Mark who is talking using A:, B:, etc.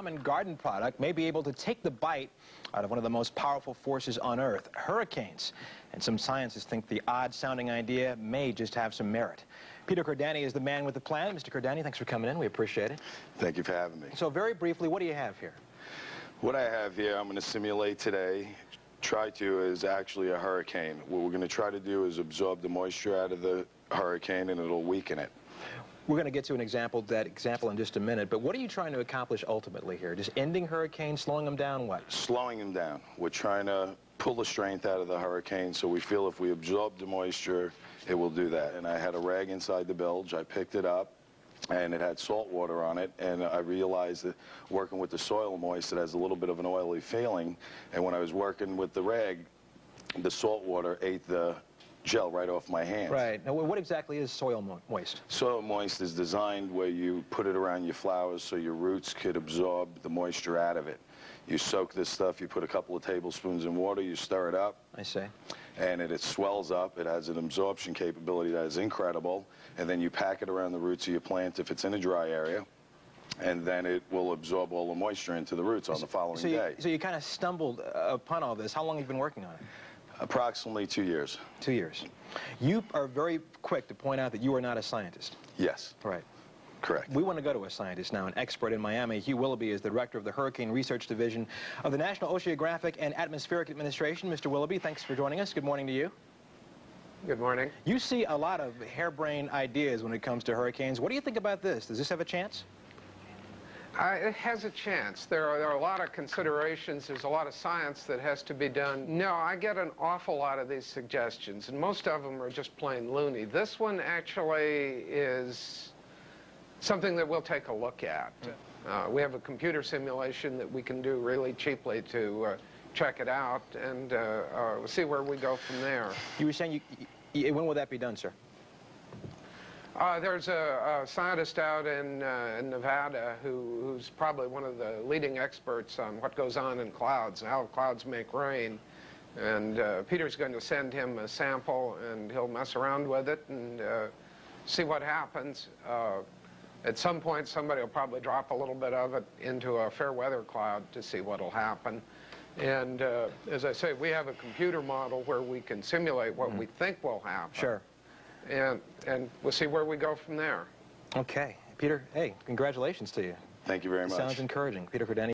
A: common garden product may be able to take the bite out of one of the most powerful forces on Earth, hurricanes. And some scientists think the odd-sounding idea may just have some merit. Peter Cordani is the man with the plan. Mr. Cordani, thanks for coming in. We appreciate it.
B: Thank you for having me.
A: So very briefly, what do you have here?
B: What I have here, I'm going to simulate today. Is actually a hurricane. What we're going to try to do is absorb the moisture out of the hurricane, and it'll weaken it.
A: We're going to get to an example in just a minute, but what are you trying to accomplish ultimately here? Just ending hurricanes, slowing them down, what? Slowing
B: them down. We're trying to pull the strength out of the hurricane, so we feel if we absorb the moisture, it will do that. And I had a rag inside the bilge. I picked it up, and it had salt water on it, and I realized that working with the soil moist, it has a little bit of an oily feeling, and when I was working with the rag, the salt water ate the gel right off my hands.
A: Right. Now, what exactly is soil moist?
B: Soil moist is designed where you put it around your flowers so your roots could absorb the moisture out of it. You soak this stuff, you put a couple of tablespoons in water, you stir it up.
A: I see.
B: And it swells up. It has an absorption capability that is incredible. And then you pack it around the roots of your plant if it's in a dry area. And then it will absorb all the moisture into the roots on the following day.
A: So you kind of stumbled upon all this. How long have you been working on it?
B: Approximately 2 years.
A: 2 years. You are very quick to point out that you are not a scientist.
B: Yes.
A: Right.
B: Correct.
A: We want to go to a scientist now, an expert in Miami. Hugh Willoughby is the director of the Hurricane Research Division of the National Oceanographic and Atmospheric Administration. Mr. Willoughby, thanks for joining us. Good morning to you.
C: Good morning.
A: You see a lot of harebrained ideas when it comes to hurricanes. What do you think about this? Does this have a chance?
C: It has a chance. There are a lot of considerations. There's a lot of science that has to be done. No, I get an awful lot of these suggestions, and most of them are just plain loony. This one actually is something that we'll take a look at. We have a computer simulation that we can do really cheaply to check it out, and we'll see where we go from there.
A: You were saying, when will that be done, sir?
C: There's a scientist out in Nevada who's probably one of the leading experts on what goes on in clouds, and how clouds make rain. And Peter's going to send him a sample, and he'll mess around with it and see what happens. At some point, somebody will probably drop a little bit of it into a fair weather cloud to see what will happen. And as I say, we have a computer model where we can simulate what we think will happen.
A: Sure.
C: And we'll see where we go from there.
A: Okay. Peter, hey, congratulations to you.
B: Thank you very much.
A: Sounds encouraging. Peter Cordani.